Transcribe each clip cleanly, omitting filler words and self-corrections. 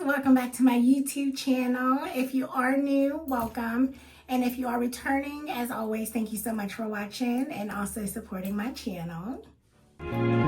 welcome back to my YouTube channel. If you are new, welcome. And if you are returning, as always, thank you so much for watching and also supporting my channel. Don't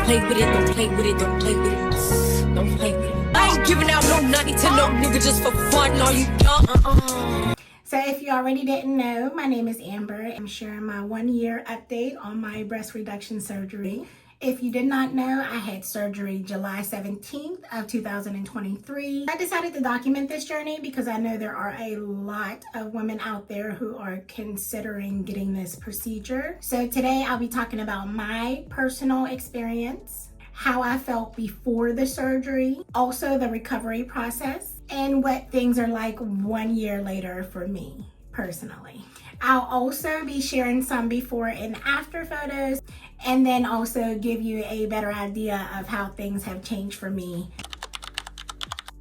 play with it, don't play with it, don't play with it. Don't play with it. I ain't giving out no money to no nigga just for fun. Are you dumb? So if you already didn't know, my name is Amber. I'm sharing my 1-year update on my breast reduction surgery. If you did not know, I had surgery July 17th of 2023. I decided to document this journey because I know there are a lot of women out there who are considering getting this procedure. So today I'll be talking about my personal experience, how I felt before the surgery, also the recovery process, and what things are like 1 year later for me personally. I'll also be sharing some before and after photos, and then also give you a better idea of how things have changed for me.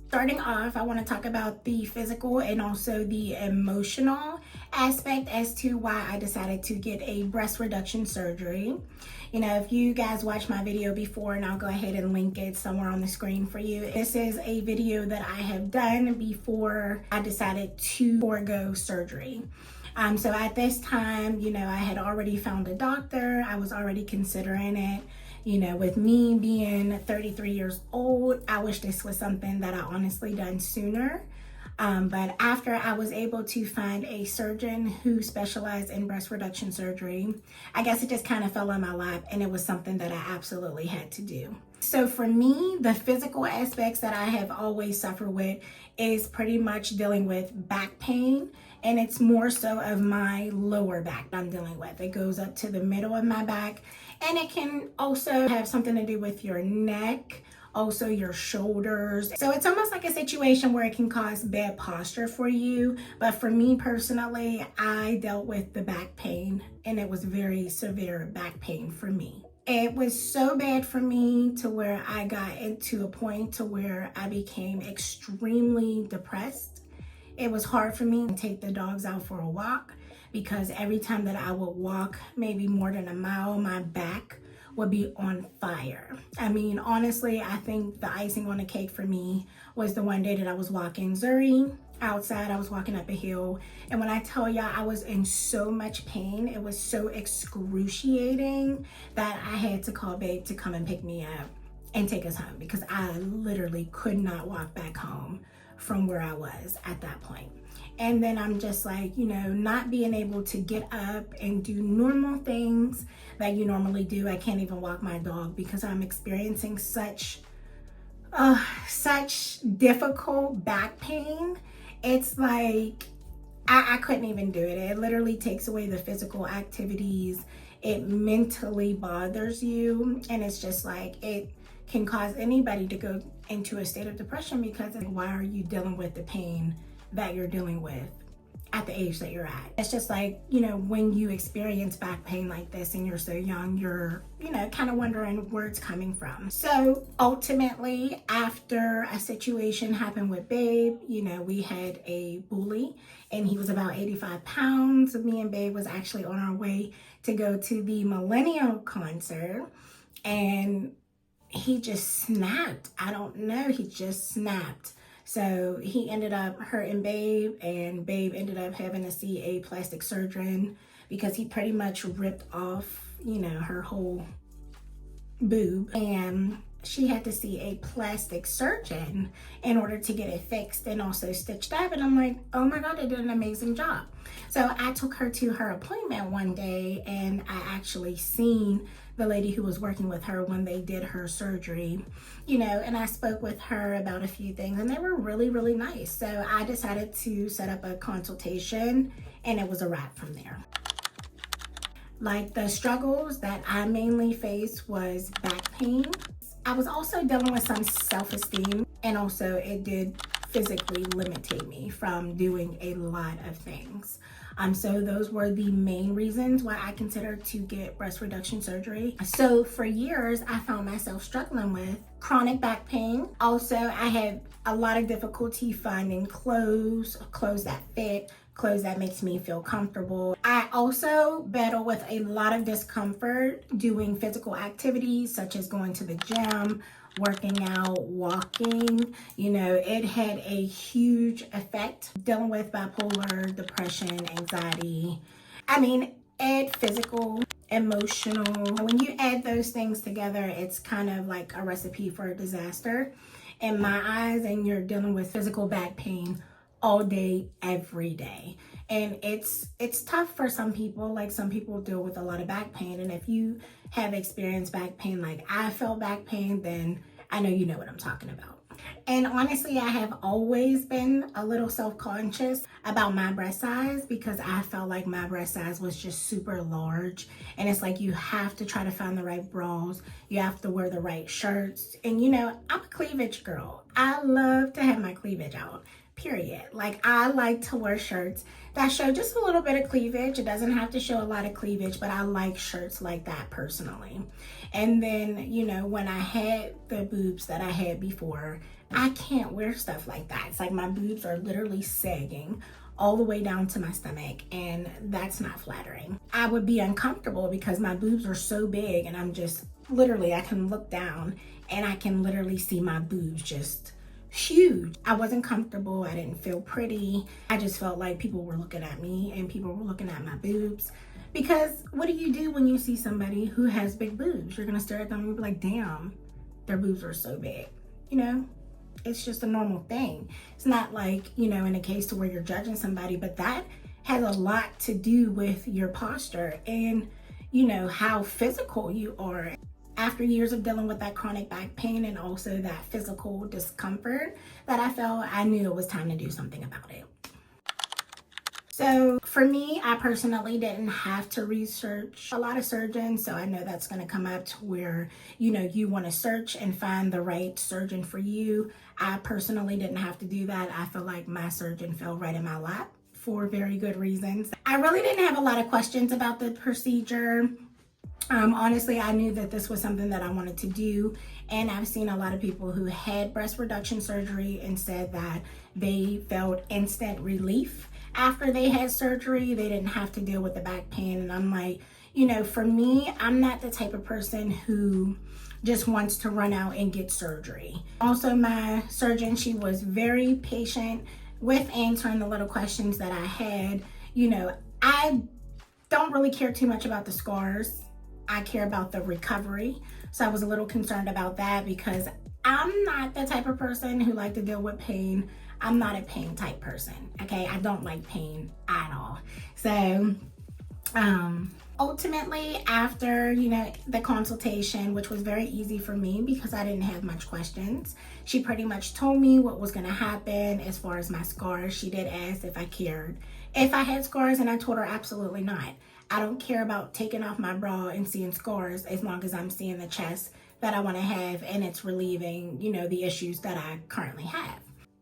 Starting off, I want to talk about the physical and also the emotional aspect as to why I decided to get a breast reduction surgery. You know, if you guys watched my video before, and I'll go ahead and link it somewhere on the screen for you. This is a video that I have done before I decided to forego surgery. So at this time, you know, I had already found a doctor. I was already considering it. You know, with me being 33 years old, I wish this was something that I honestly done sooner. But after I was able to find a surgeon who specialized in breast reduction surgery, I guess it just kind of fell on my lap, and it was something that I absolutely had to do. So for me, the physical aspects that I have always suffered with is pretty much dealing with back pain. And it's more so of my lower back I'm dealing with. It goes up to the middle of my back, and it can also have something to do with your neck, also your shoulders. So it's almost like a situation where it can cause bad posture for you. But for me personally, I dealt with the back pain, and it was very severe back pain for me. It was so bad for me to where I got into a point to where I became extremely depressed. It was hard for me to take the dogs out for a walk because every time that I would walk maybe more than a mile, my back would be on fire. I mean, honestly, I think the icing on the cake for me was the one day that I was walking Zuri outside. I was walking up a hill, and when I tell y'all I was in so much pain, it was so excruciating that I had to call Babe to come and pick me up and take us home because I literally could not walk back home from where I was at that point. And then I'm just like, you know, not being able to get up and do normal things that you normally do. I can't even walk my dog because I'm experiencing such difficult back pain. It's like I couldn't even do it. It literally takes away the physical activities. It mentally bothers you, and it's just like it can cause anybody to go into a state of depression because why are you dealing with the pain that you're dealing with at the age that you're at? It's just like, you know, when you experience back pain like this and you're so young, you're, you know, kind of wondering where it's coming from. So ultimately, after a situation happened with Babe, you know, we had a bully and he was about 85 pounds. Me and Babe was actually on our way to go to the Millennial concert, and he just snapped. I don't know, he just snapped. So he ended up hurting Babe, and Babe ended up having to see a plastic surgeon because he pretty much ripped off, you know, her whole boob, and she had to see a plastic surgeon in order to get it fixed and also stitched up. And I'm like, oh my God, they did an amazing job. So I took her to her appointment one day, and I actually seen the lady who was working with her when they did her surgery, you know, and I spoke with her about a few things, and they were really, really nice. So I decided to set up a consultation, and it was a wrap from there. Like, the struggles that I mainly faced was back pain. I was also dealing with some self-esteem, and also it did physically limitate me from doing a lot of things. So those were the main reasons why I considered to get breast reduction surgery. So for years, I found myself struggling with chronic back pain. Also, I had a lot of difficulty finding clothes that fit, clothes that makes me feel comfortable. I also battle with a lot of discomfort doing physical activities such as going to the gym working out, walking. You know, it had a huge effect. Dealing with bipolar, depression, anxiety. I mean, add physical, emotional. When you add those things together, it's kind of like a recipe for a disaster in my eyes, and you're dealing with physical back pain all day, every day. And it's tough for some people. Like, some people deal with a lot of back pain, and if you have experienced back pain like I felt back pain, then I know you know what I'm talking about. And honestly, I have always been a little self-conscious about my breast size, because I felt like my breast size was just super large. And it's like, you have to try to find the right bras, you have to wear the right shirts. And you know, I'm a cleavage girl. I love to have my cleavage out, period. Like, I like to wear shirts that show just a little bit of cleavage. It doesn't have to show a lot of cleavage, but I like shirts like that personally. And then, you know, when I had the boobs that I had before, I can't wear stuff like that. It's like my boobs are literally sagging all the way down to my stomach, and that's not flattering. I would be uncomfortable because my boobs are so big, and I'm just literally, I can look down and I can literally see my boobs just huge. I wasn't comfortable. I didn't feel pretty. I just felt like people were looking at me and people were looking at my boobs. Because what do you do when you see somebody who has big boobs? You're gonna stare at them and be like, damn, their boobs are so big. You know, it's just a normal thing. It's not like, you know, in a case to where you're judging somebody, but that has a lot to do with your posture and, you know, how physical you are. After years of dealing with that chronic back pain and also that physical discomfort that I felt, I knew it was time to do something about it. So for me, I personally didn't have to research a lot of surgeons. So I know that's going to come up to where, you know, you want to search and find the right surgeon for you. I personally didn't have to do that. I feel like my surgeon fell right in my lap for very good reasons. I really didn't have a lot of questions about the procedure. Honestly, I knew that this was something that I wanted to do, and I've seen a lot of people who had breast reduction surgery and said that they felt instant relief after they had surgery. They didn't have to deal with the back pain, and I'm like, you know, for me, I'm not the type of person who just wants to run out and get surgery. Also, my surgeon, she was very patient with answering the little questions that I had. You know, I don't really care too much about the scars. I care about the recovery. So I was a little concerned about that because I'm not the type of person who like to deal with pain. I'm not a pain type person, okay? I don't like pain at all. So ultimately, after, you know, the consultation, which was very easy for me because I didn't have much questions, she pretty much told me what was gonna happen as far as my scars. She did ask if I cared if I had scars, and I told her absolutely not. I don't care about taking off my bra and seeing scars as long as I'm seeing the chest that I want to have and it's relieving, you know, the issues that I currently have.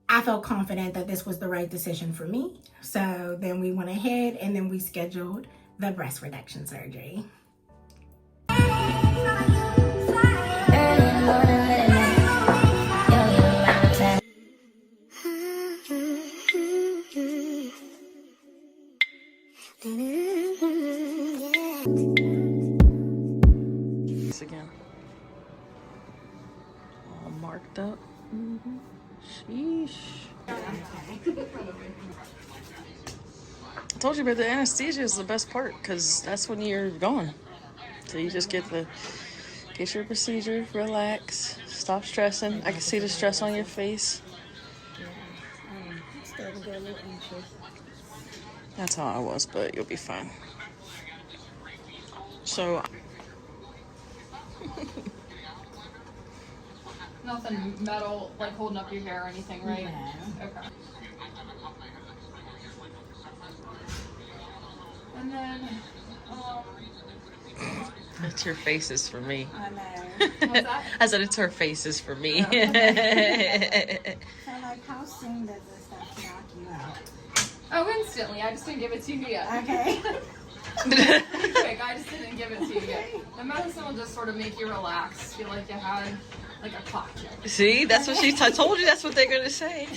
I felt confident that this was the right decision for me. So then we went ahead and then we scheduled the breast reduction surgery. Again, all marked up. Sheesh. I told you, but the anesthesia is the best part because that's when you're gone. So you just get your procedure, relax, stop stressing. I can see the stress on your face. That's how I was, but you'll be fine. So. Nothing metal, like holding up your hair or anything, right? No. Okay. And then, It's her faces for me. I know. what's that? I said it's her faces for me. So like, how soon does this stuff knock you out? Oh, instantly. I just didn't give it to you yet. Okay. Quick, I just didn't give it to you yet. The medicine will just sort of make you relax, feel like you had like a cocktail. See, that's what I told you. That's what they're gonna say.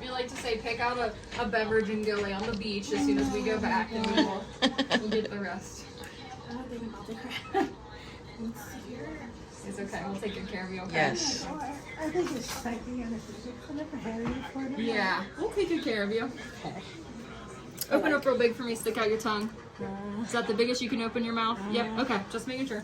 We like to say, pick out a beverage and go lay on the beach as soon as we go back, and we'll get the rest. I don't think about the crap. Let's see here. It's okay. We'll take good care of you. Okay. Yes. I think it's slightly anesthetic. I never had it before. Yeah, we'll take good care of you. Open up real big for me. Stick out your tongue. Is that the biggest you can open your mouth? Yep. Okay. Just making sure.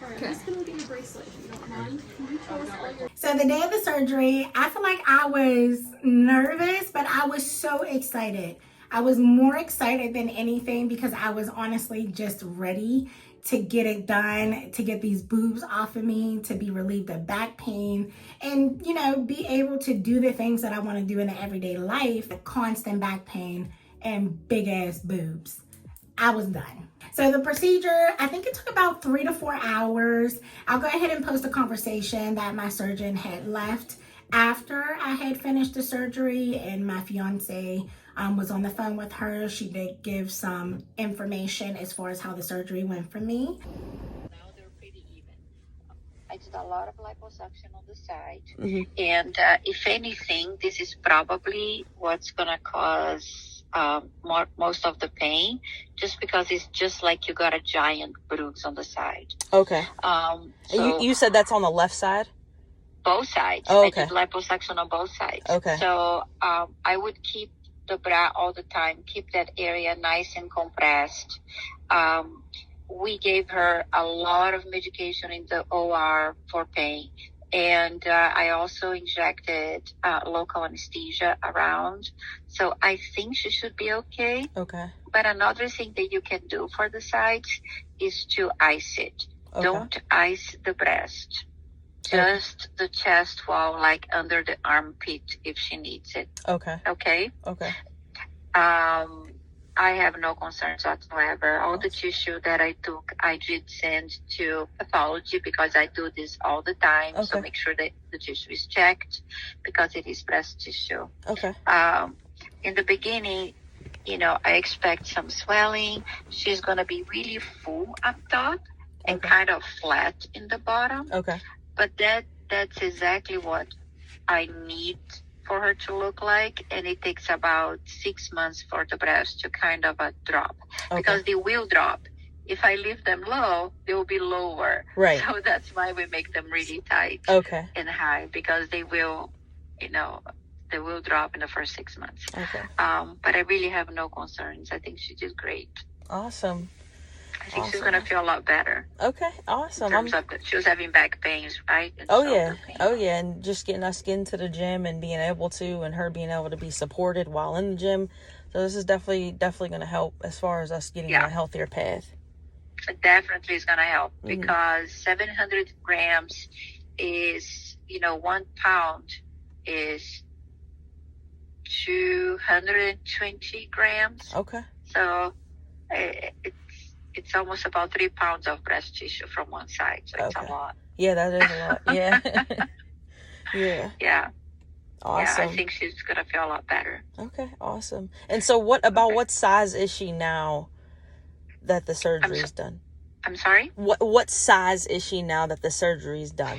Okay. I'm just gonna look at your bracelet if you don't mind. Can you tell us what your... So the day of the surgery, I feel like I was nervous, but I was so excited. I was more excited than anything because I was honestly just ready to get it done, to get these boobs off of me, to be relieved of back pain, and, you know, be able to do the things that I want to do in the everyday life, constant back pain and big ass boobs. I was done. So the procedure, I think it took about 3 to 4 hours. I'll go ahead and post a conversation that my surgeon had left after I had finished the surgery, and my fiance was on the phone with her. She did give some information as far as how the surgery went for me. Now they're pretty even. I did a lot of liposuction on the side. Mhm. And if anything, this is probably what's going to cause most of the pain, just because it's just like you got a giant bruise on the side. Okay. So You said that's on the left side? both sides. Oh, okay. I did liposuction on both sides. Okay. So I would keep the bra all the time, keep that area nice and compressed. We gave her a lot of medication in the OR for pain. And I also injected local anesthesia around. So I think she should be okay. Okay. But another thing that you can do for the sides is to ice it. Okay. Don't ice the breast. Just the chest wall, like under the armpit if she needs it. Okay. Okay? Okay. I have no concerns whatsoever. All the tissue that I took, I did send to pathology because I do this all the time. So Okay. make sure that the tissue is checked because it is breast tissue. Okay. In the beginning, you know, I expect some swelling. She's going to be really full up top and Okay. kind of flat in the bottom. Okay. But that's exactly what I need for her to look like, and it takes about 6 months for the breast to kind of drop, because they will drop. If I leave them low, they will be lower. Right. So that's why we make them really tight Okay. and high, because they will, you know, they will drop in the first 6 months. Okay. But I really have no concerns. I think she did great. Awesome. I think she's gonna feel a lot better. Okay. Awesome. In terms of she was having back pains, right? And Oh shoulder yeah. pain. Oh yeah. And just getting us into the gym and being able to, and her being able to be supported while in the gym. So this is definitely going to help as far as us getting on a healthier path. It definitely is going to help, Mhm. because 700 grams is, you know, 1 pound is 220 grams. Okay. So it's almost about 3 pounds of breast tissue from one side. So it's a lot. Yeah, that is a lot. Yeah. Yeah. Yeah. Awesome. Yeah, I think she's going to feel a lot better. Okay, awesome. And so what size is she now that the surgery's done? I'm sorry? What size is she now that the surgery's done?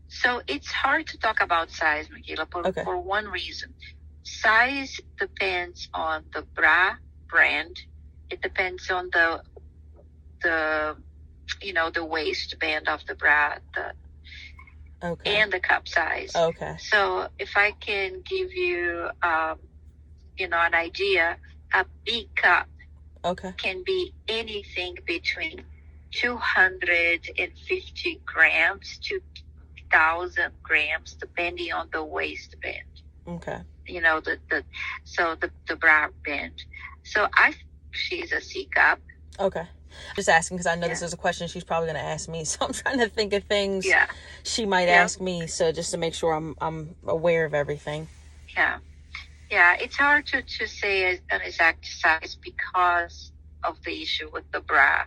So it's hard to talk about size, Michaela, for one reason. Size depends on the bra brand. It depends on the you know, the waistband of the bra, and the cup size. Okay. So if I can give you, you know, an idea, a big cup can be anything between 250 grams to 1,000 grams, depending on the waistband. Okay. You know, the bra band. So she's a C cup. Okay. Just asking because I know this is a question she's probably going to ask me, so I'm trying to think of things she might ask me, so just to make sure I'm aware of everything. Yeah, it's hard to say an exact size because of the issue with the bra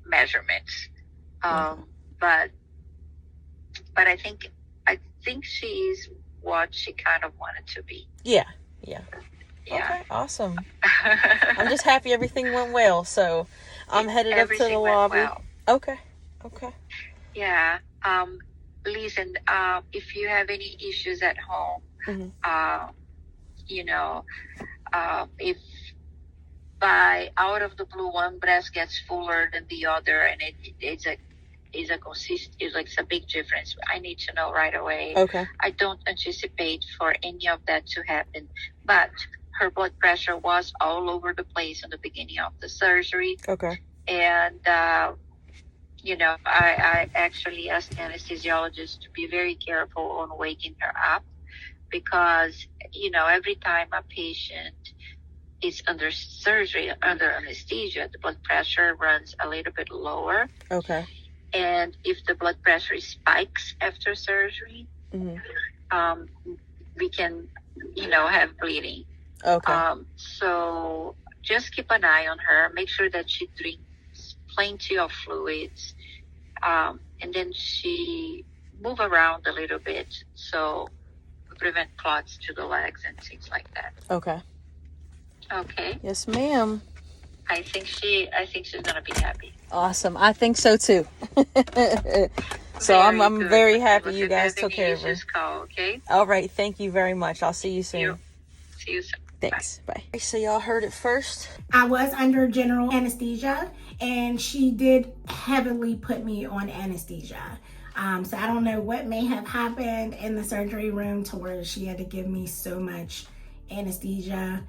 measurements. But I think she's what she kind of wanted to be. Yeah. Okay, awesome. I'm just happy everything went well, so I'm headed up to the lobby. Well. Okay. Yeah. Listen, if you have any issues at home, you know, if by out of the blue, one breast gets fuller than the other, and it's a big difference. I need to know right away. Okay. I don't anticipate for any of that to happen, but her blood pressure was all over the place in the beginning of the surgery. Okay. And I actually asked the anesthesiologist to be very careful on waking her up, because every time a patient is under surgery, under anesthesia, the blood pressure runs a little bit lower. Okay. And if the blood pressure spikes after surgery, we can, have bleeding. Okay. So just keep an eye on her. Make sure that she drinks plenty of fluids, and then she move around a little bit, so prevent clots to the legs and things like that. Okay. Okay. Yes, ma'am. I think she's gonna be happy. Awesome. I think so too. So I'm very happy you guys took care of her. Just call, okay? All right. Thank you very much. I'll see you soon. See you soon. Thanks. Bye. So y'all heard it first. I was under general anesthesia, and she did heavily put me on anesthesia. So I don't know what may have happened in the surgery room to where she had to give me so much anesthesia,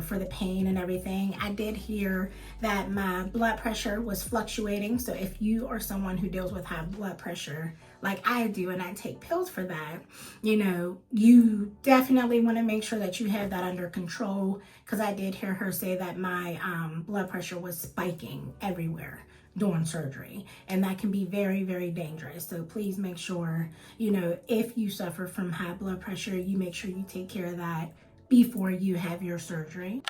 for the pain and everything. I did hear that my blood pressure was fluctuating. So if you are someone who deals with high blood pressure like I do, and I take pills for that, you definitely want to make sure that you have that under control, because I did hear her say that my blood pressure was spiking everywhere during surgery, and that can be very, very dangerous. So please make sure, if you suffer from high blood pressure, you make sure you take care of that before you have your surgery.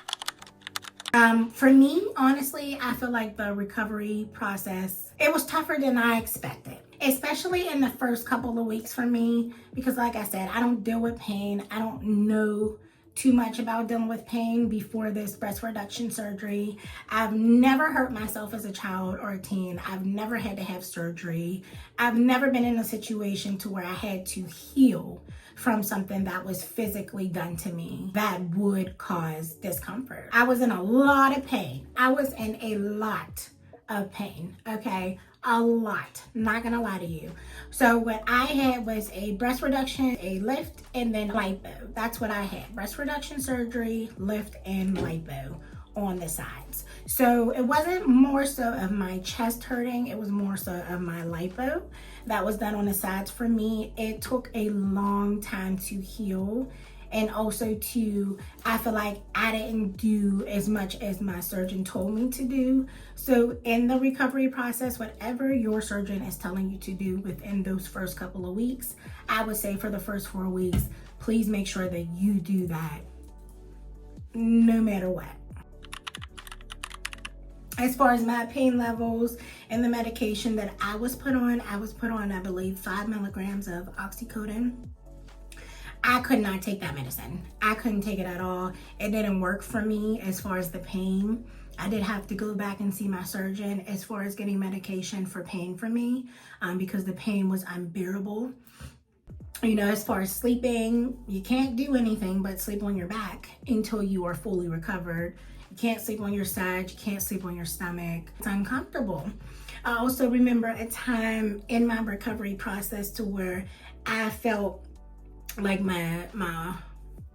For me, honestly, I feel like the recovery process, it was tougher than I expected, especially in the first couple of weeks for me, because like I said, I don't deal with pain. I don't know too much about dealing with pain before this breast reduction surgery. I've never hurt myself as a child or a teen. I've never had to have surgery. I've never been in a situation to where I had to heal from something that was physically done to me that would cause discomfort. I was in a lot of pain. I was in a lot of pain, okay? A lot, not gonna lie to you. So what I had was a breast reduction, a lift, and then lipo. That's what I had. Breast reduction surgery, lift, and lipo on the sides. So it wasn't more so of my chest hurting, it was more so of my lipo that was done on the sides for me. It took a long time to heal, and also I feel like I didn't do as much as my surgeon told me to do. So in the recovery process, whatever your surgeon is telling you to do within those first couple of weeks, I would say for the first 4 weeks, please make sure that you do that no matter what. As far as my pain levels and the medication that I was put on, I believe 5 milligrams of oxycodone. I could not take that medicine. I couldn't take it at all. It didn't work for me as far as the pain. I did have to go back and see my surgeon as far as getting medication for pain for me, because the pain was unbearable. As far as sleeping, you can't do anything but sleep on your back until you are fully recovered. You can't sleep on your side, you can't sleep on your stomach. It's uncomfortable. I also remember a time in my recovery process to where I felt like my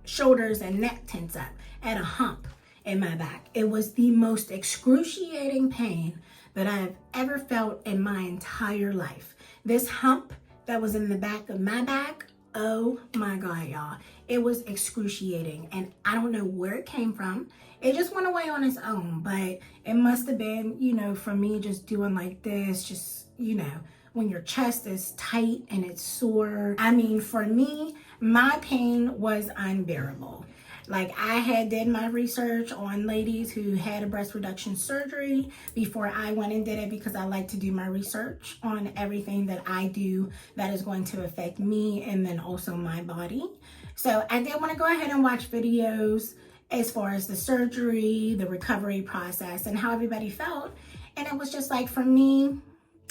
shoulders and neck tense up. I had a hump in my back. It was the most excruciating pain that I've ever felt in my entire life. This hump that was in the back of my back, oh my God, y'all. It was excruciating, and I don't know where it came from. It just went away on its own, but it must have been, from me just doing like this, just, when your chest is tight and it's sore. I mean, for me, my pain was unbearable. Like, I had did my research on ladies who had a breast reduction surgery before I went and did it, because I like to do my research on everything that I do that is going to affect me and then also my body. So I did want to go ahead and watch videos as far as the surgery, the recovery process, and how everybody felt. And it was just like, for me,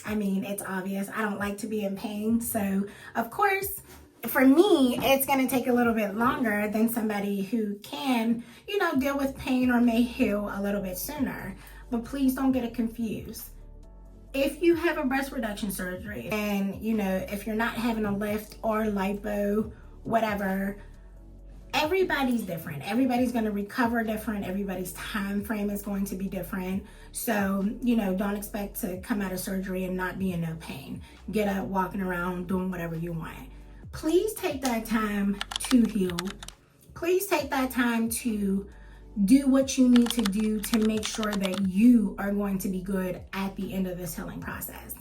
I mean, it's obvious. I don't like to be in pain. So, of course, For me, it's going to take a little bit longer than somebody who can, deal with pain or may heal a little bit sooner. But please don't get it confused. If you have a breast reduction surgery and, if you're not having a lift or lipo, whatever, everybody's different. Everybody's going to recover different. Everybody's time frame is going to be different. So, don't expect to come out of surgery and not be in no pain. Get up, walking around, doing whatever you want. Please take that time to heal. Please take that time to do what you need to do to make sure that you are going to be good at the end of this healing process.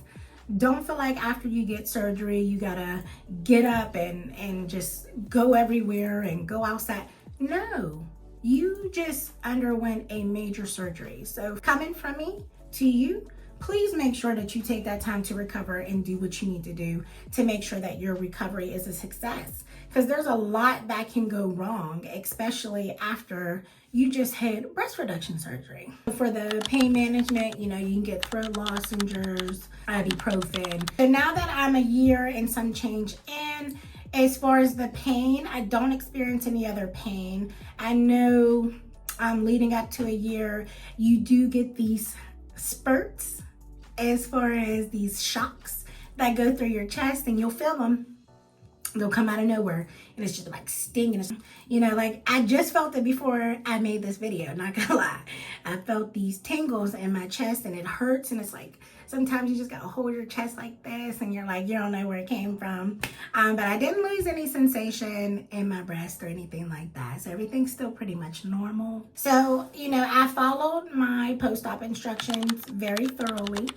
Don't feel like after you get surgery, you gotta get up and just go everywhere and go outside. No, you just underwent a major surgery. So coming from me to you, please make sure that you take that time to recover and do what you need to do to make sure that your recovery is a success. Because there's a lot that can go wrong, especially after you just had breast reduction surgery. For the pain management, you can get throat lozenges, ibuprofen. So now that I'm a year and some change in, as far as the pain, I don't experience any other pain. I know leading up to a year, you do get these spurts as far as these shocks that go through your chest, and you'll feel them. They'll come out of nowhere and it's just like stinging. Like I just felt it before I made this video, not gonna lie. I felt these tingles in my chest and it hurts, and it's like sometimes you just gotta hold your chest like this and you're like, you don't know where it came from. But I didn't lose any sensation in my breast or anything like that. So everything's still pretty much normal. So, I followed my post-op instructions very thoroughly.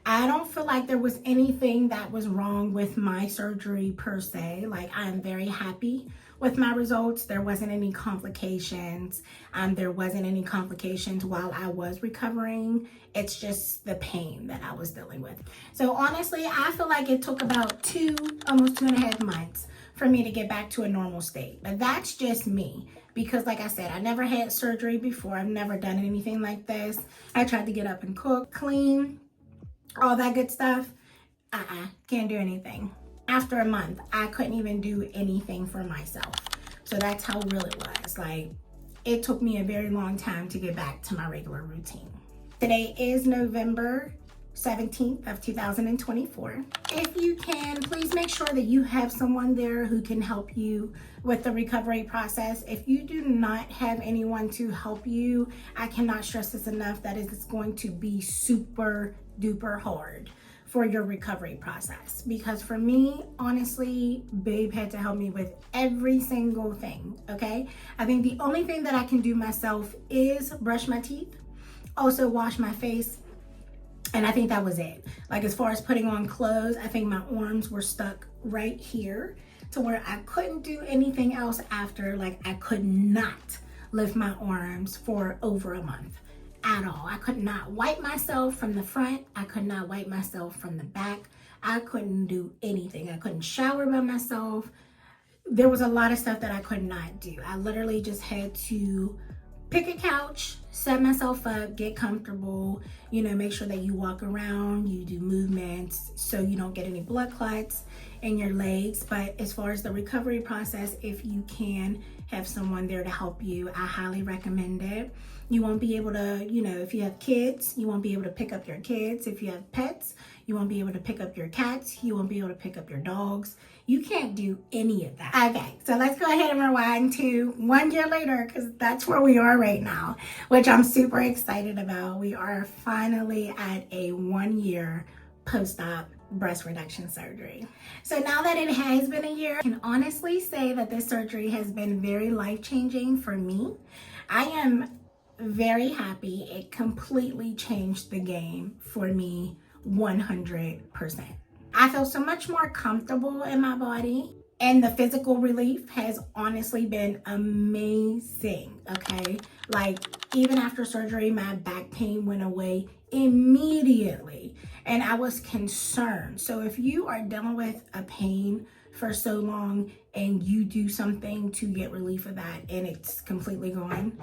I don't feel like there was anything that was wrong with my surgery per se. Like, I'm very happy with my results. There wasn't any complications. There wasn't any complications while I was recovering. It's just the pain that I was dealing with. So honestly, I feel like it took about almost 2.5 months for me to get back to a normal state. But that's just me. Because like I said, I never had surgery before. I've never done anything like this. I tried to get up and cook, clean, all that good stuff. Can't do anything. After a month, I couldn't even do anything for myself. So that's how real it was. Like, it took me a very long time to get back to my regular routine. Today is November 17th of 2024. If you can, please make sure that you have someone there who can help you with the recovery process. If you do not have anyone to help you, I cannot stress this enough, that it's going to be super duper hard for your recovery process. Because for me, honestly, babe had to help me with every single thing, okay? I think the only thing that I can do myself is brush my teeth, also wash my face, and I think that was it. Like, as far as putting on clothes, I think my arms were stuck right here to where I couldn't do anything else after. Like, I could not lift my arms for over a month at all. I could not wipe myself from the front. I could not wipe myself from the back. I couldn't do anything. I couldn't shower by myself. There was a lot of stuff that I could not do. I literally just had to pick a couch, set myself up, get comfortable, make sure that you walk around, you do movements so you don't get any blood clots in your legs. But as far as the recovery process, if you can have someone there to help you, I highly recommend it. You won't be able to, if you have kids, you won't be able to pick up your kids. If you have pets, you won't be able to pick up your cats. You won't be able to pick up your dogs. You can't do any of that. Okay, so let's go ahead and rewind to 1 year later, because that's where we are right now, which I'm super excited about. We are finally at a 1 year post-op breast reduction surgery. So now that it has been a year, I can honestly say that this surgery has been very life-changing for me. I am very happy. It completely changed the game for me 100%. I feel so much more comfortable in my body, and the physical relief has honestly been amazing, okay? Like, even after surgery, my back pain went away immediately, and I was concerned. So if you are dealing with a pain for so long and you do something to get relief of that and it's completely gone,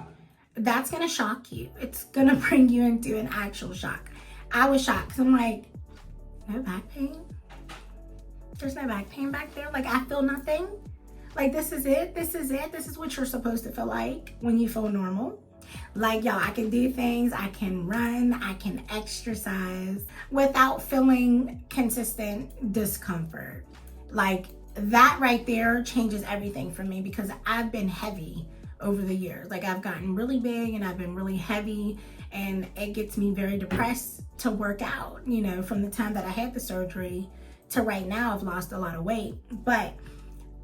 that's gonna shock you. It's gonna bring you into an actual shock. I was shocked. I'm like, no back pain? There's no back pain back there. Like, I feel nothing. Like, this is it. This is it. This is what you're supposed to feel like when you feel normal. Like, y'all, I can do things. I can run. I can exercise without feeling consistent discomfort. Like, that right there changes everything for me, because I've been heavy over the years. Like, I've gotten really big and I've been really heavy, and it gets me very depressed to work out. You know, from the time that I had the surgery to right now, I've lost a lot of weight, but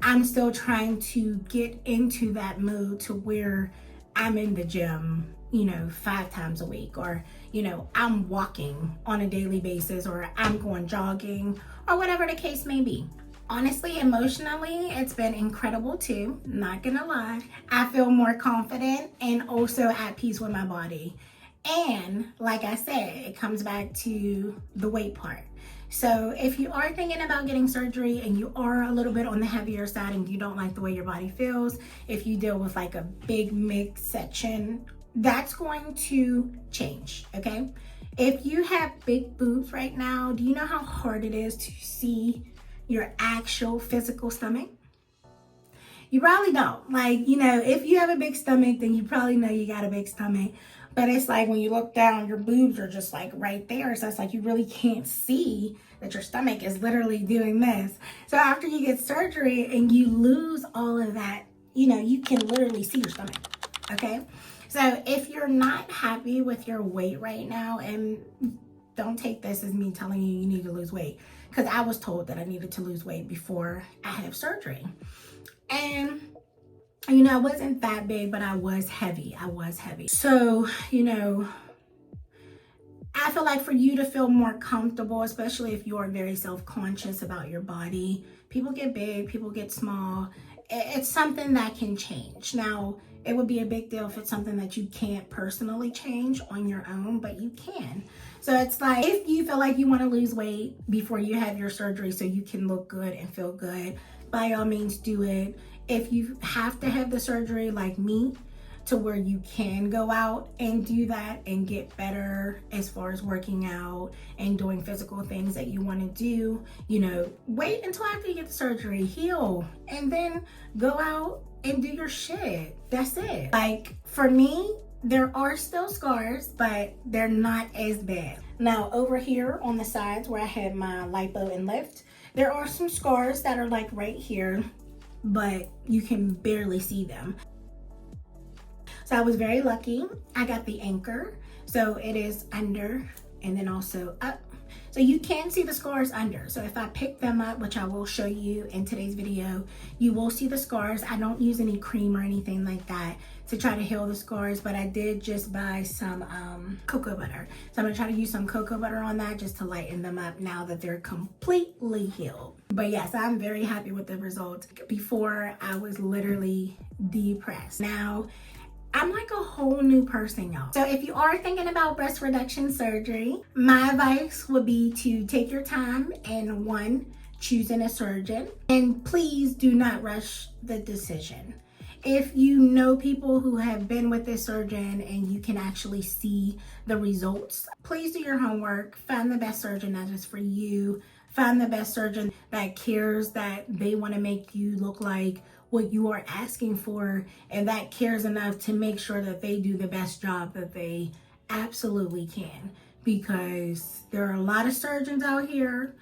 I'm still trying to get into that mood to where I'm in the gym, you know, 5 times a week, or, you know, I'm walking on a daily basis, or I'm going jogging, or whatever the case may be. Honestly, emotionally, it's been incredible too, not gonna lie. I feel more confident and also at peace with my body. And like I said, it comes back to the weight part. So if you are thinking about getting surgery and you are a little bit on the heavier side and you don't like the way your body feels, if you deal with like a big midsection, that's going to change, okay? If you have big boobs right now, do you know how hard it is to see your actual physical stomach? You probably don't. Like, you know, if you have a big stomach, then you probably know you got a big stomach. But it's like when you look down, your boobs are just like right there. So it's like you really can't see that your stomach is literally doing this. So after you get surgery and you lose all of that, you know, you can literally see your stomach, okay? So if you're not happy with your weight right now, and don't take this as me telling you you need to lose weight, because I was told that I needed to lose weight before I had surgery. And, you know, I wasn't that big, but I was heavy. I was heavy. So, you know, I feel like for you to feel more comfortable, especially if you are very self-conscious about your body, people get big, people get small. It's something that can change. Now, it would be a big deal if it's something that you can't personally change on your own, but you can. So it's like, if you feel like you want to lose weight before you have your surgery so you can look good and feel good, by all means do it. If you have to have the surgery like me, to where you can go out and do that and get better as far as working out and doing physical things that you want to do, you know, wait until after you get the surgery, heal, and then go out and do your shit. That's it. Like, for me, there are still scars, but they're not as bad. Now, over here on the sides where I had my lipo and lift, there are some scars that are like right here, but you can barely see them. So I was very lucky. I got the anchor. So it is under and then also up. So you can see the scars under. So if I pick them up, which I will show you in today's video, you will see the scars. I don't use any cream or anything like that to try to heal the scars, but I did just buy some cocoa butter. So I'm gonna try to use some cocoa butter on that just to lighten them up now that they're completely healed. But yes, I'm very happy with the results. Before, I was literally depressed. Now, I'm like a whole new person, y'all. So if you are thinking about breast reduction surgery, my advice would be to take your time and, one, choosing a surgeon. And please do not rush the decision. If you know people who have been with this surgeon and you can actually see the results, please do your homework. Find the best surgeon that is for you. Find the best surgeon that cares that they want to make you look like what you are asking for, and that cares enough to make sure that they do the best job that they absolutely can. Because there are a lot of surgeons out here,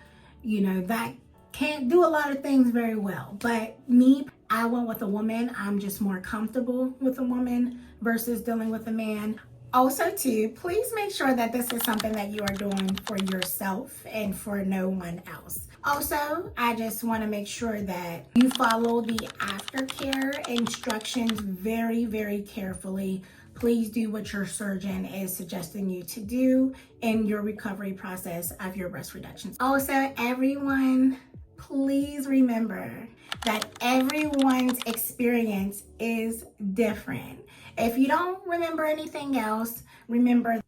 you know, that can't do a lot of things very well. But me, I went with a woman. I'm just more comfortable with a woman versus dealing with a man. Also too, please make sure that this is something that you are doing for yourself and for no one else. Also, I just want to make sure that you follow the aftercare instructions very, very carefully. Please do what your surgeon is suggesting you to do in your recovery process of your breast reduction. Also, everyone, please remember that everyone's experience is different. If you don't remember anything else, remember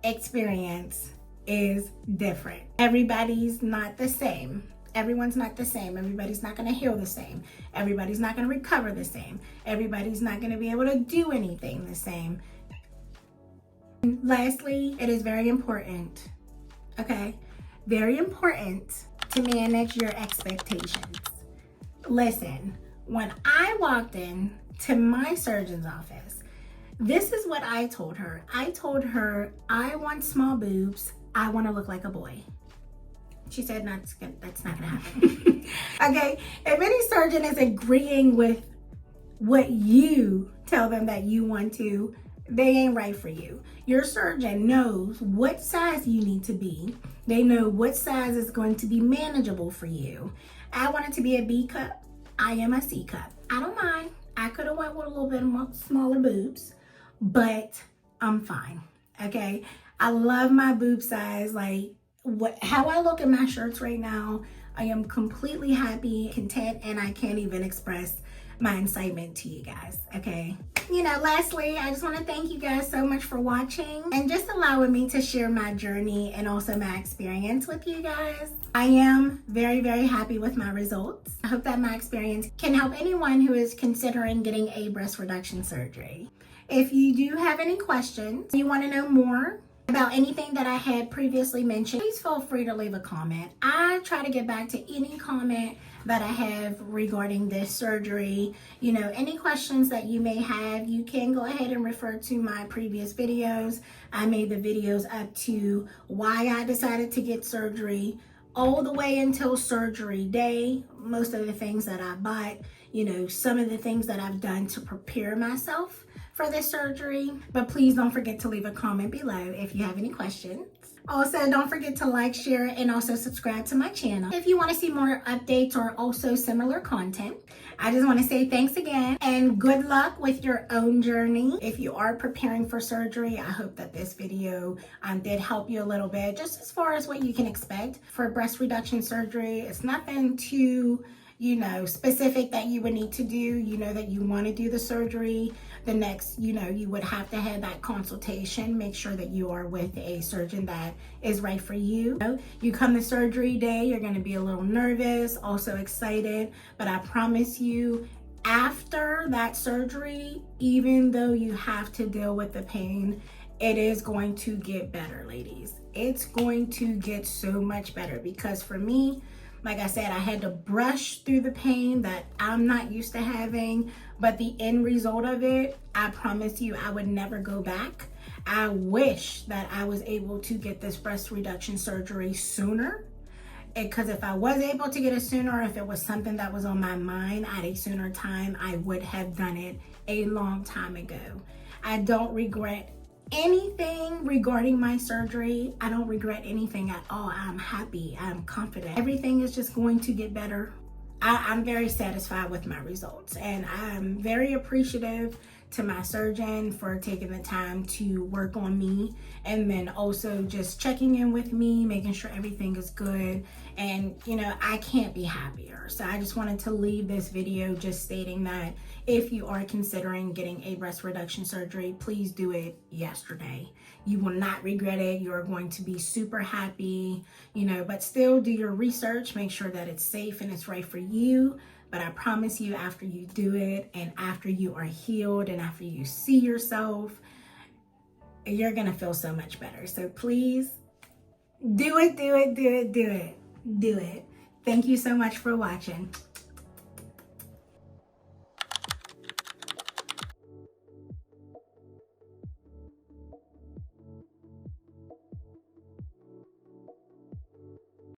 experience is different. Everybody's not the same. Everyone's not the same. Everybody's not going to heal the same. Everybody's not going to recover the same. Everybody's not going to be able to do anything the same. And lastly, it is very important, okay? Very important to manage your expectations. Listen, when I walked in to my surgeon's office, this is what I told her. I told her, I want small boobs. I want to look like a boy. She said, that's not gonna happen. Okay, if any surgeon is agreeing with what you tell them that you want to, they ain't right for you. Your surgeon knows what size you need to be. They know what size is going to be manageable for you. I wanted to be a B cup. I am a C cup. I don't mind. I could have went with a little bit more smaller boobs, but I'm fine. Okay, I love my boob size. Like how I look in my shirts right now, I am completely happy, content, and I can't even express my excitement to you guys. Okay, lastly, I just want to thank you guys so much for watching and just allowing me to share my journey and also my experience with you guys. I am very, very happy with my results. I hope that my experience can help anyone who is considering getting a breast reduction surgery. If you do have any questions, you want to know more about anything that I had previously mentioned, please feel free to leave a comment. I try to get back to any comment that I have regarding this surgery. Any questions that you may have, you can go ahead and refer to my previous videos. I made the videos up to why I decided to get surgery, all the way until surgery day, most of the things that I bought, some of the things that I've done to prepare myself for this surgery. But please don't forget to leave a comment below if you have any questions. Also, don't forget to like, share, and also subscribe to my channel if you want to see more updates or also similar content. I just want to say thanks again and good luck with your own journey. If you are preparing for surgery, I hope that this video did help you a little bit, just as far as what you can expect for breast reduction surgery. It's nothing too specific that you would need to do. That you want to do the surgery. The next, you would have to have that consultation. Make sure that you are with a surgeon that is right for you. You come to surgery day, you're going to be a little nervous, also excited, but I promise you, after that surgery, even though you have to deal with the pain, it is going to get better, ladies. It's going to get so much better, because for me, like I said, I had to brush through the pain that I'm not used to having, but the end result of it, I promise you, I would never go back. I wish that I was able to get this breast reduction surgery sooner, because if I was able to get it sooner, if it was something that was on my mind at a sooner time, I would have done it a long time ago. I don't regret anything regarding my surgery. I don't regret anything at all. I'm happy. I'm confident. Everything is just going to get better. I'm very satisfied with my results, and I'm very appreciative to my surgeon for taking the time to work on me, and then also just checking in with me, making sure everything is good. And I can't be happier. So I just wanted to leave this video just stating that if you are considering getting a breast reduction surgery, please do it yesterday. You will not regret it. You are going to be super happy, but still do your research, make sure that it's safe and it's right for you. But I promise you, after you do it and after you are healed and after you see yourself, you're gonna feel so much better. So please do it, do it, do it, do it, do it. Thank you so much for watching.